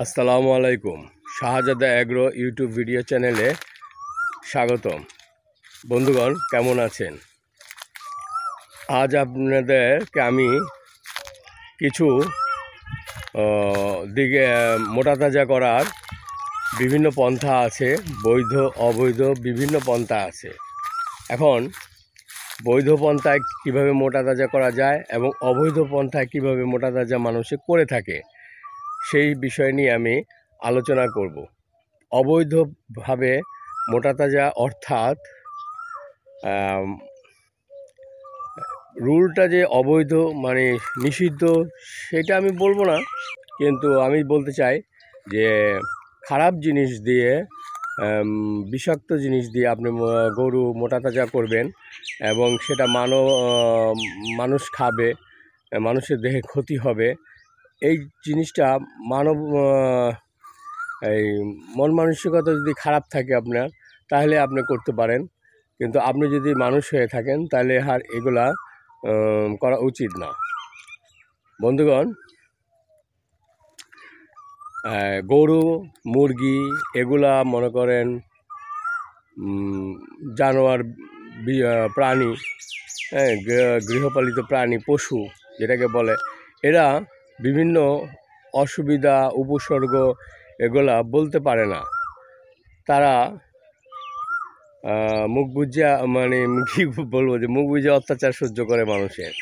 আসসালামু আলাইকুম। শাহজাদা agro YouTube video চ্যানেলে স্বাগতম। বন্ধুগণ, কেমন আছেন? আজ আপনাদেরকে আমি কিছু দিকে মোটা তাজা করার বিভিন্ন পন্থা আছে, বৈধ অবৈধ বিভিন্ন পন্থা আছে। এখন বৈধ পন্থায় কীভাবে মোটা তাজা করা যায় এবং অবৈধ পন্থায় কীভাবে মোটা তাজা মানুষে করে থাকে সেই বিষয় নিয়ে আমি আলোচনা করব। অবৈধভাবে মোটা তাজা অর্থাৎ রুলটা যে অবৈধ মানে নিষিদ্ধ সেটা আমি বলবো না, কিন্তু আমি বলতে চাই যে খারাপ জিনিস দিয়ে বিষাক্ত জিনিস দিয়ে আপনি গরু মোটা তাজা করবেন এবং সেটা মানুষ খাবে, মানুষের দেহে ক্ষতি হবে। এই জিনিসটা এই মন মানসিকতা যদি খারাপ থাকে আপনার, তাহলে আপনি করতে পারেন, কিন্তু আপনি যদি মানুষ হয়ে থাকেন তাহলে আর এগুলা করা উচিত না। বন্ধুগণ, গরু মুরগি এগুলা মনে করেন জানোয়ার প্রাণী, হ্যাঁ, গৃহপালিত প্রাণী পশু যেটাকে বলে, এরা বিভিন্ন অসুবিধা উপসর্গ এগুলা বলতে পারে না। তারা মুখ বুঝিয়া মানে কী বলবো, যে মুখ বুঝে অত্যাচার সহ্য করে মানুষের,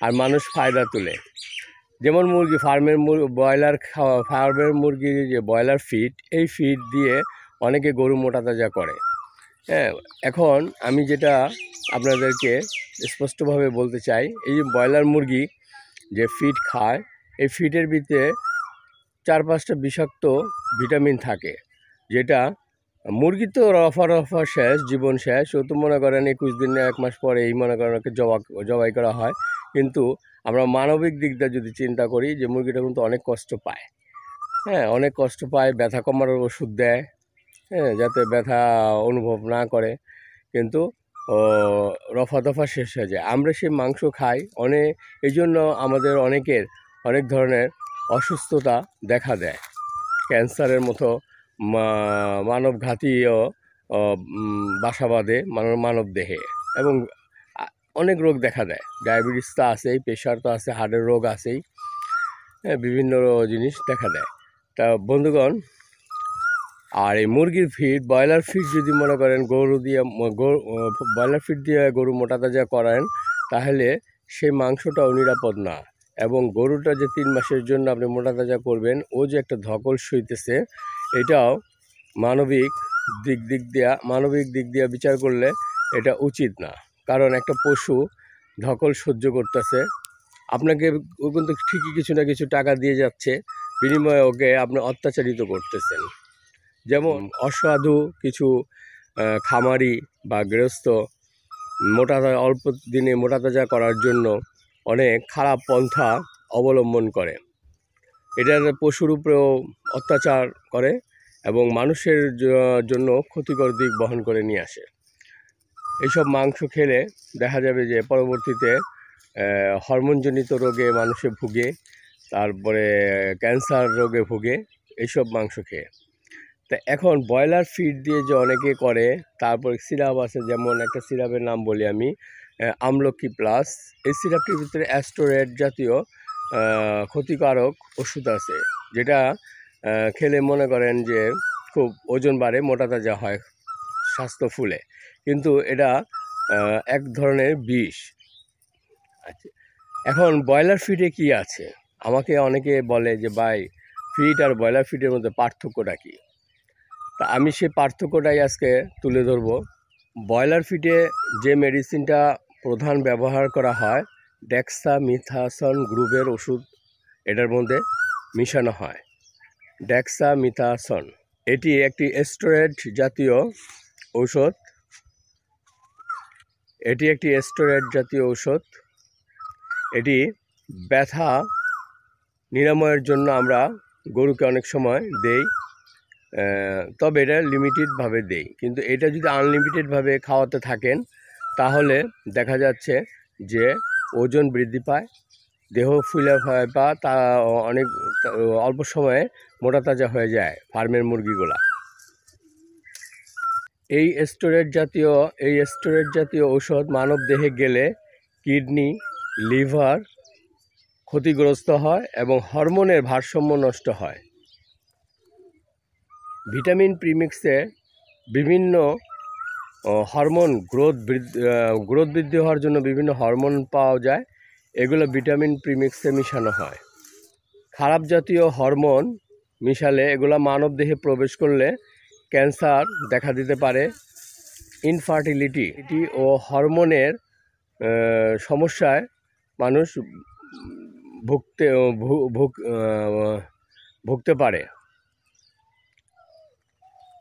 আর মানুষ ফায়দা তুলে। যেমন মুরগি ফার্মের ফার্মের মুরগির যে ব্রয়লার ফিড, এই ফিড দিয়ে অনেকে গরু মোটা তাজা করে। হ্যাঁ, এখন আমি যেটা আপনাদেরকে স্পষ্টভাবে বলতে চাই, এই যে ব্রয়লার মুরগি যে ফিড খায়, এই ফিডের ভিতরে 4-5টা বিষাক্ত ভিটামিন থাকে, যেটা মুরগি তো রফা শেষ, জীবন শেষ। ও তো মনে করেন 21 দিন 1 মাস পরে এই মনে করেন ওকে জবাই করা হয়। কিন্তু আমরা মানবিক দিকটা যদি চিন্তা করি, যে মুরগিটা কিন্তু অনেক কষ্ট পায়, হ্যাঁ, অনেক কষ্ট পায়, ব্যথা কমার ওষুধ দেয়, হ্যাঁ, যাতে ব্যথা অনুভব না করে, কিন্তু রফা দফা শেষ হয়ে যায়। আমরা সেই মাংস খাই এই জন্য আমাদের অনেকের অনেক ধরনের অসুস্থতা দেখা দেয়, ক্যান্সারের মতো মানবঘাতীয় বাসা বাঁধে মানব দেহে, এবং অনেক রোগ দেখা দেয়। ডায়াবেটিস তো আছেই, প্রেশার তো আছে, হার্টের রোগ আছেই, হ্যাঁ, বিভিন্ন জিনিস দেখা দেয়। তা বন্ধুগণ, আর এই মুরগির ফিড, ব্রয়লার ফিড যদি মনে করেন ব্রয়লার ফিড দিয়ে গরু মোটা তাজা করেন, তাহলে সেই মাংসটাও নিরাপদ না। এবং গরুটা যে 3 মাসের জন্য আপনি মোটা তাজা করবেন, ও যে একটা ধকল সইতেছে, এটাও মানবিক দিক দিয়ে বিচার করলে এটা উচিত না। কারণ একটা পশু ধকল সহ্য করতেছে, আপনাকে ও কিন্তু ঠিকই কিছু না কিছু টাকা দিয়ে যাচ্ছে, বিনিময়ে ওকে আপনি অত্যাচারিত করতেছেন। যেমন অসাধু কিছু খামারি বা গৃহস্থ অল্প দিনে মোটা তাজা করার জন্য অনেক খারাপ পন্থা অবলম্বন করে। এটার পশুর উপরেও অত্যাচার করে এবং মানুষের জন্য ক্ষতিকর দিক বহন করে নিয়ে আসে। এইসব মাংস খেলে দেখা যাবে যে পরবর্তীতে হরমোনজনিত রোগে মানুষে ভুগে, তারপরে ক্যান্সার রোগে ভুগে এইসব মাংস খেয়ে। তা এখন ব্রয়লার ফিড দিয়ে যে অনেকে করে, তারপর সিরাপ আছে, যেমন একটা সিরাপের নাম বলি আমি, আমলকি প্লাস। এই সিরাপটির ভিতরে অ্যাস্টোরেট জাতীয় ক্ষতিকারক ওষুধ আছে, যেটা খেলে মনে করেন যে খুব ওজন বাড়ে, মোটা তাজা হয়, স্বাস্থ্য ফুলে, কিন্তু এটা এক ধরনের বিষ। আচ্ছা, এখন ব্রয়লার ফিডে কি আছে? আমাকে অনেকে বলে যে ভাই, ফিড আর ব্রয়লার ফিডের মধ্যে পার্থক্যটা কী? তা আমি সেই পার্থক্যটাই আজকে তুলে ধরব। ব্রয়লার ফিডে যে মেডিসিনটা প্রধান ব্যবহার করা হয়, ডেক্সামিথাসন গ্রুপের ওষুধ এটার মধ্যে মিশানো হয়। ডেক্সামিথাসন এটি একটি স্টেরয়েড জাতীয় ঔষধ। এটি ব্যথা নিরাময়ের জন্য আমরা গরুকে অনেক সময় দেই, তবে এটা লিমিটেডভাবে দেই। কিন্তু এটা যদি আনলিমিটেডভাবে খাওয়াতে থাকেন, তাহলে দেখা যাচ্ছে যে ওজন বৃদ্ধি পায়, দেহ ফুলে হয় বা তা অনেক অল্প সময়ে মোটা তাজা হয়ে যায় ফার্মের মুরগিগুলা। এই স্টেরয়েড জাতীয় ঔষধ মানব দেহে গেলে কিডনি, লিভার ক্ষতিগ্রস্ত হয় এবং হরমোনের ভারসাম্য নষ্ট হয়। ভিটামিন প্রিমিক্সে বিভিন্ন হরমোন গ্রোথ বৃদ্ধি হওয়ার জন্য বিভিন্ন হরমোন পাওয়া যায়, এগুলো ভিটামিন প্রিমিক্সে মিশানো হয়। খারাপ জাতীয় হরমোন মিশালে এগুলো মানব দেহে প্রবেশ করলে ক্যান্সার দেখা দিতে পারে। ইনফার্টিলিটি ও হরমোনের সমস্যায় মানুষ ভুগতে পারে।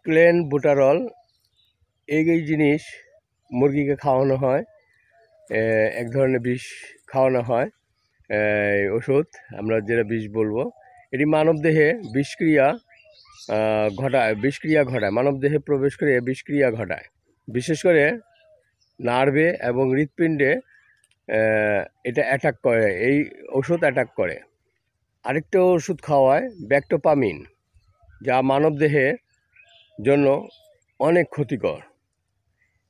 ক্লেনবুটারল এই জিনিস মুরগিকে খাওয়ানো হয়, এক ধরনের বিষ খাওয়ানো হয়, ওষুধ আমরা যেটা বিষ বলবো। এটি মানবদেহে বিষক্রিয়া ঘটায়, মানবদেহে প্রবেশ করে বিষক্রিয়া ঘটায়, বিশেষ করে নার্ভে এবং হৃৎপিণ্ডে এটা অ্যাটাক করে, এই ওষুধ অ্যাটাক করে। আরেকটা ওষুধ খাওয়ায় ব্যাক্টোপামিন, যা মানবদেহের জন্য অনেক ক্ষতিকর।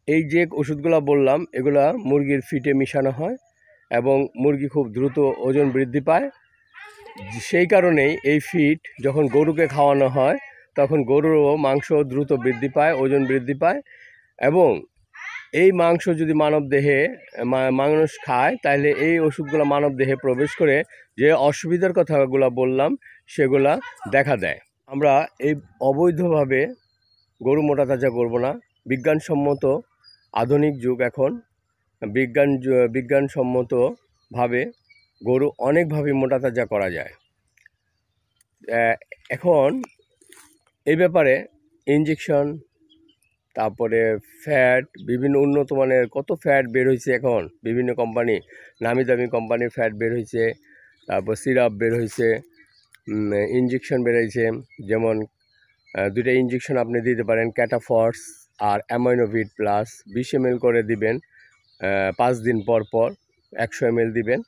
এই যে ওষুধগুলো বললাম এগুলা মুরগির ফিটে মিশানো হয় এবং মুরগি খুব দ্রুত ওজন বৃদ্ধি পায়। সেই কারণেই এই ফিট যখন গরুকে খাওয়ানো হয় তখন গরুরও মাংস দ্রুত বৃদ্ধি পায়, ওজন বৃদ্ধি পায়। এবং এই মাংস যদি মানব দেহে মানুষ খায় তাহলে এই ওষুধগুলো মানব দেহে প্রবেশ করে যে অসুবিধার কথাগুলো বললাম সেগুলা দেখা দেয়। আমরা এই অবৈধভাবে গরু মোটা তাজা করবো না। বিজ্ঞানসম্মত আধুনিক যুগ এখন, বিজ্ঞানসম্মতভাবে গরু অনেকভাবে মোটা তাজা করা যায়। এখন এই ব্যাপারে ইঞ্জেকশন, তারপরে ফ্যাট, বিভিন্ন উন্নত মানের কত ফ্যাট বের হয়েছে এখন, বিভিন্ন কোম্পানি, নামি দামি কোম্পানির ফ্যাট বের হয়েছে, তারপর সিরাপ বের হয়েছে, ইঞ্জেকশন বের হয়েছে। যেমন 2টা ইঞ্জেকশন আপনি দিতে পারেন, ক্যাটাফর্স আর অ্যামাইনোভিট প্লাস, 20 ml করে দিবেন 5 দিন পর পর, 100 ml দিবেন,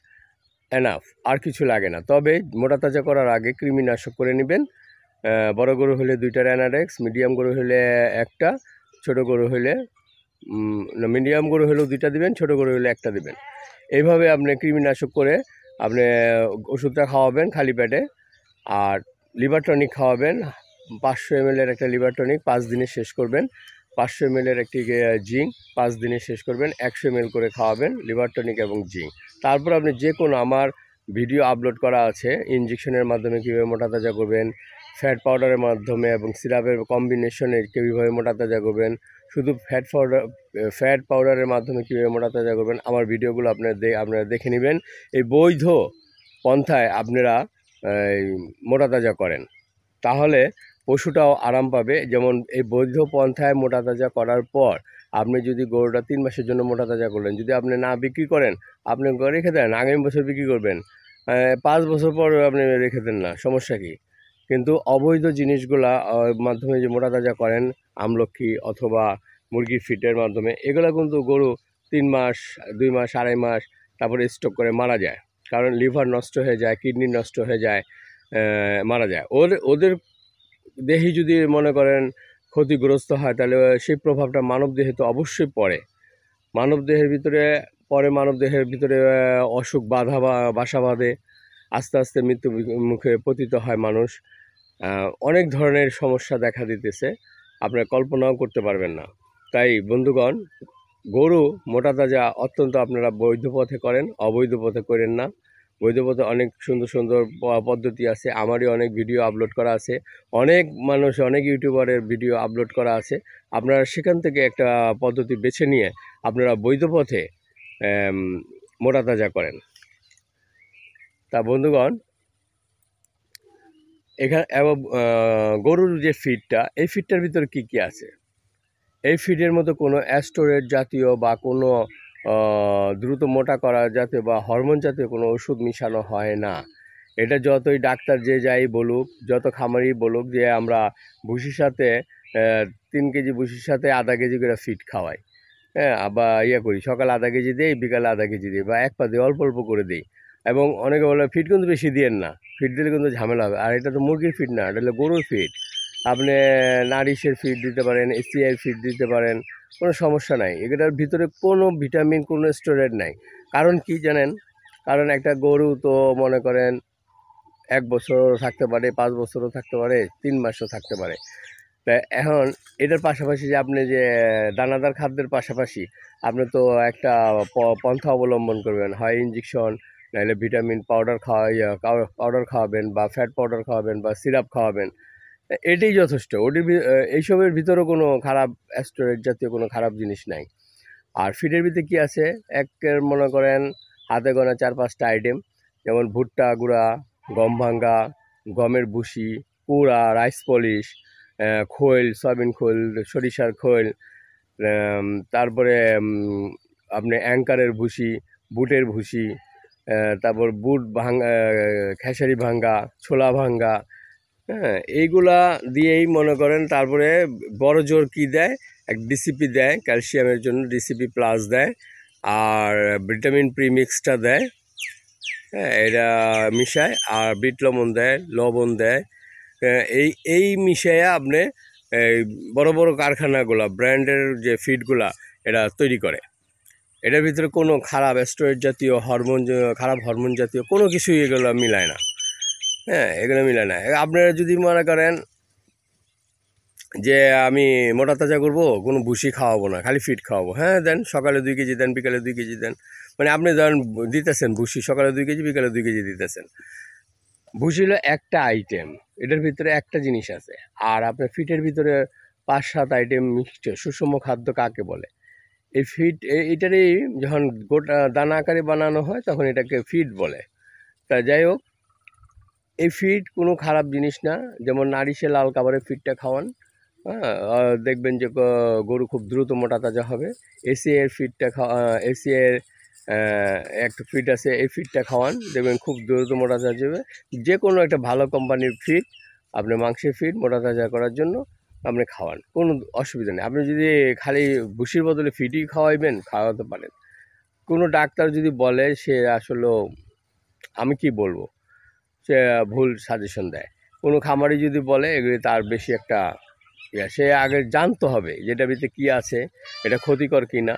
এনাফ, আর কিছু লাগে না। তবে মোটা তাজা করার আগে কৃমিনাশক করে নেবেন। বড় গরু হলে 2টা র্যানাডেক্স, মিডিয়াম গরু হলে 1টা, ছোট গরু হলে মিডিয়াম গরু হলেও 2টা দিবেন, ছোট গরু হলে 1টা দিবেন। এইভাবে আপনি কৃমিনাশক করে আপনি ওষুধটা খাওয়াবেন খালি পেটে। আর লিভার টনিক খাওয়াবেন, 500 ml এর একটা লিভার টনিক 5 দিনে শেষ করবেন। 500 ml এর একটি জিঙ্ক 5 দিনে শেষ করবেন। 100 ml করে খাওয়াবেন লিভার টনিক এবং জিঙ্ক। তারপর আপনি যে কোনো আমার ভিডিও আপলোড করা আছে ইঞ্জেকশনের মাধ্যমে কীভাবে মোটা তাজা করবেন, ফ্যাট পাউডারের মাধ্যমে এবং সিরাপের কম্বিনেশনে কীভাবে মোটা তাজা করবেন, শুধু ফ্যাট পাউডারের মাধ্যমে কীভাবে মোটা তাজা করবেন, আমার ভিডিওগুলো আপনারা দেখে নেবেন। এই বৈধ পন্থায় আপনারা মোটা তাজা করেন, তাহলে পশুটাও আরাম পাবে। যেমন এই বৈধ পন্থায় মোটা তাজা করার পর আপনি যদি গরুটা 3 মাসের জন্য মোটা তাজা করলেন, যদি আপনি না বিক্রি করেন, আপনি রেখে দেন, আগামী বছর বিক্রি করবেন, 5 বছর পর আপনি রেখে দেন না, সমস্যা কী? কিন্তু অবৈধ জিনিসগুলা মাধ্যমে যে মোটা তাজা করেন, আমলকি অথবা মুরগির ফিটের মাধ্যমে, এগুলো কিন্তু গরু 3 মাস, 2 মাস, 2.5 মাস তারপরে স্টক করে মারা যায়। কারণ লিভার নষ্ট হয়ে যায়, কিডনি নষ্ট হয়ে যায়, মারা যায়। ওদের দেহে যদি মনে করেন ক্ষতিগ্রস্ত হয় তাহলে সেই প্রভাবটা মানব দেহে তো অবশ্যই পড়ে। মানব দেহের ভিতরে অসুখ বাসা বাঁধে, আস্তে আস্তে মৃত্যু মুখে পতিত হয় মানুষ। অনেক ধরনের সমস্যা দেখা দিতেছে, আপনারা কল্পনাও করতে পারবেন না। তাই বন্ধুগণ, গরু মোটা তাজা অত্যন্ত আপনারা বৈধ পথে করেন, অবৈধ পথে করেন না। বৈধ পথে অনেক সুন্দর সুন্দর পদ্ধতি আছে, আমারই অনেক ভিডিও আপলোড করা আছে, অনেক মানুষ, অনেক ইউটিউবারের ভিডিও আপলোড করা আছে। আপনারা সেখান থেকে একটা পদ্ধতি বেছে নিয়ে আপনারা বৈধ পথে মোটা তাজা করেন। তা বন্ধুগণ, এখানে এবং গরুর যে ফিডটা, এই ফিডটার ভিতরে কি কি আছে? এই ফিডের মতো কোনো অ্যাস্টোরেট জাতীয় বা কোনো দ্রুত মোটা করা জাতীয় বা হরমোন জাতীয় কোনো ওষুধ মিশানো হয় না। এটা যতই ডাক্তার যে যাই বলুক, যত খামারি বলুক যে আমরা ভুসির সাথে 3 কেজি ভুসির সাথে আধা কেজি করে ফিড খাওয়াই, হ্যাঁ, বা করি, সকালে আধা কেজি দিই, বিকালে আধা কেজি দিই, বা 1 পা দিই, অল্প অল্প করে দিই। এবং অনেকে বলে ফিড কিন্তু বেশি দিয়েন না, ফিড দিলে কিন্তু ঝামেলা হবে। আর এটা তো মুরগির ফিড না, এটা হলো গরুর ফিড। আপনি নারিশের ফিড দিতে পারেন, এসিআই ফিড দিতে পারেন, কোনো সমস্যা নাই। এটার ভিতরে কোনো ভিটামিন, কোনো স্টেরয়েড নাই। কারণ কি জানেন? কারণ একটা গরু তো মনে করেন 1 বছরও থাকতে পারে, 5 বছরও থাকতে পারে, 3 মাসও থাকতে পারে। তা এখন এটার পাশাপাশি যে আপনি যে দানাদার খাদ্যের পাশাপাশি আপনি তো একটা পন্থা অবলম্বন করবেন, হয় ইঞ্জেকশন, নাহলে ভিটামিন পাউডার পাউডার খাওয়াবেন, বা ফ্যাট পাউডার খাওয়াবেন, বা সিরাপ খাওয়াবেন। এটাই যথেষ্ট। এইসবের ভিতরেও কোনো খারাপ স্টেরয়েড জাতীয় কোনো খারাপ জিনিস নাই। আর ফিডের ভিতরে কি আছে, একের মনে করেন হাতে গোনা 4-5টা আইটেম, যেমন ভুট্টা গুঁড়া, গম ভাঙ্গা, গমের ভুসি, কুড়া, রাইস পলিশ, খৈল, সয়াবিন খৈল, সরিষার খৈল, তারপরে আপনি অ্যাঙ্কারের ভুসি, বুটের ভুসি, তারপর বুট ভাঙ্গা, খেসারি ভাঙ্গা, ছোলা ভাঙ্গা, হ্যাঁ, এইগুলা দিয়েই মনে করেন। তারপরে বড় জোর কি দেয়, এক ডিসিপি দেয় ক্যালসিয়ামের জন্য, ডিসিপি প্লাস দেয়, আর ভিটামিন প্রিমিক্সটা দেয়। হ্যাঁ, এটা মিশায়, আর বিট লবণ দেয়, লবণ দেয়। এই মিশাইয়া আপনি এই বড় বড় কারখানাগুলা, ব্র্যান্ডের যে ফিডগুলা এটা তৈরি করে। এটার ভিতরে কোনো খারাপ স্টেরয়েড জাতীয় খারাপ হরমোন জাতীয় কোনো কিছুই এগুলো মিলায় না। হ্যাঁ, এগুলো মিলায় না। আপনারা যদি মনে করেন যে আমি মোটা তাজা করবো, কোনো ভুসি খাওয়াবো না, খালি ফিড খাওয়াবো, হ্যাঁ দেন, সকালে 2 কেজি দেন, বিকালে 2 কেজি দেন। মানে আপনি ধরেন দিতেছেন ভুসি, সকালে 2 কেজি, বিকালে 2 কেজি দিতেছেন। ভুসি হলো একটা আইটেম, এটার ভিতরে একটা জিনিস আছে। আর আপনার ফিটের ভিতরে 5-7 আইটেম মিক্সচার। সুষম খাদ্য কাকে বলে? এই ফিড, এটারই যখন গোটা দানা আকারে বানানো হয় তখন এটাকে ফিড বলে। তা যাই হোক, এই ফিড কোনো খারাপ জিনিস না। যেমন নারিশে লাল খাবারের ফিডটা খাওয়ান, হ্যাঁ, দেখবেন যে গরু খুব দ্রুত মোটা তাজা হবে। এসিএর ফিডটা এসিএর একটা ফিড আছে, এই ফিডটা খাওয়ান, দেখবেন খুব দ্রুত মোটা তাজা হবে। যে কোনো একটা ভালো কোম্পানির ফিড, আপনি মাংসের ফিড মোটা তাজা করার জন্য আপনি খাওয়ান, কোনো অসুবিধা নেই। আপনি যদি খালি ভুসির বদলে ফিডই খাওয়াইবেন, খাওয়াতে পারেন। কোনো ডাক্তার যদি বলে, সে আসলে আমি কি বলবো, সে ভুল সাজেশন দেয়। কোনো খামারি যদি বলে, এগুলি তার বেশি একটা সে আগে জানতে হবে যেটা ভিতরে কী আছে, এটা ক্ষতিকর কি না।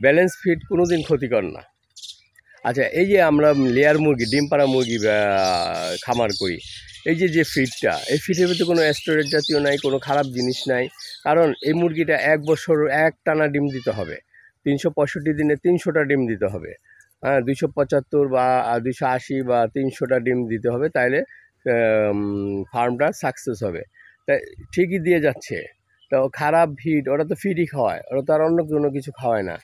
ব্যালেন্স ফিড কোনো দিন ক্ষতিকর না। আচ্ছা, এই যে আমরা লেয়ার মুরগি, ডিম পাড়া মুরগি খামার করি, এই যে ফিডটা, এই ফিডের ভিতরে কোনো স্টোরেজ জাতীয় নাই, কোনো খারাপ জিনিস নাই। কারণ এই মুরগিটা 1 বছর এক টানা ডিম দিতে হবে, 365 দিনে 300টা ডিম দিতে হবে। হ্যাঁ, 275 বা 280 বা 300টা ডিম দিতে হবে, তাইলে ফার্মটা সাকসেস হবে। তাই ঠিকই দিয়ে যাচ্ছে। তো খারাপ ফিড, ওরা তো ফিডই খাওয়ায়, ওরা তো আর অন্য কোনো কিছু খাওয়ায় না।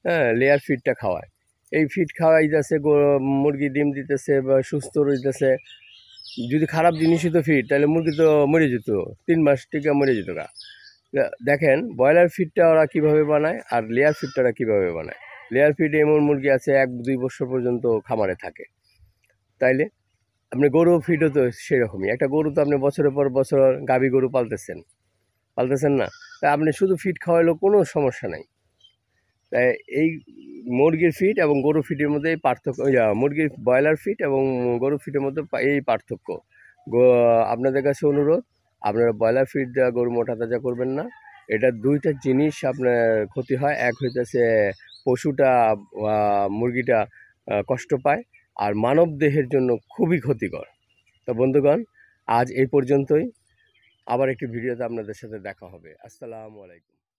হ্যাঁ, লেয়ার ফিডটা খাওয়ায়। এই ফিড খাওয়াইতেছে, মুরগি ডিম দিতেছে বা সুস্থ রইতেছে। যদি খারাপ জিনিসই তো ফিড, তাহলে মুরগি তো মরে যেত, 3 মাস টিকে মরে যেত গা। দেখেন ব্রয়লার ফিডটা ওরা কীভাবে বানায়, আর লেয়ার ফিডটা ওরা কীভাবে বানায়। লেয়ার ফিড এমন মুরগি আছে 1-2 বছর পর্যন্ত খামারে থাকে। তাইলে আপনি গরু ফিডও তো সেরকমই। একটা গরু তো আপনি বছরের পর বছর গাভী গরু পালতেছেন না? তা আপনি শুধু ফিড খাওয়াইলেও কোনো সমস্যা নাই। তাই এই মুরগির ফিড এবং গরু ফিডের মধ্যে এই পার্থক্য, মুরগির ব্রয়লার ফিড এবং গরু ফিডের মধ্যে এই পার্থক্য। আপনাদের কাছে অনুরোধ, আপনারা ব্রয়লার ফিড দেওয়া গরু মোটা তাজা করবেন না। এটা 2টা জিনিস আপনার ক্ষতি হয়। এক হইতেছে পশুটা, মুরগিটা কষ্ট পায়, আর মানব দেহের জন্য খুবই ক্ষতিকর। তো বন্ধুগণ, আজ এই পর্যন্তই। আবার একটি ভিডিওতে আপনাদের সাথে দেখা হবে। আসসালামু আলাইকুম।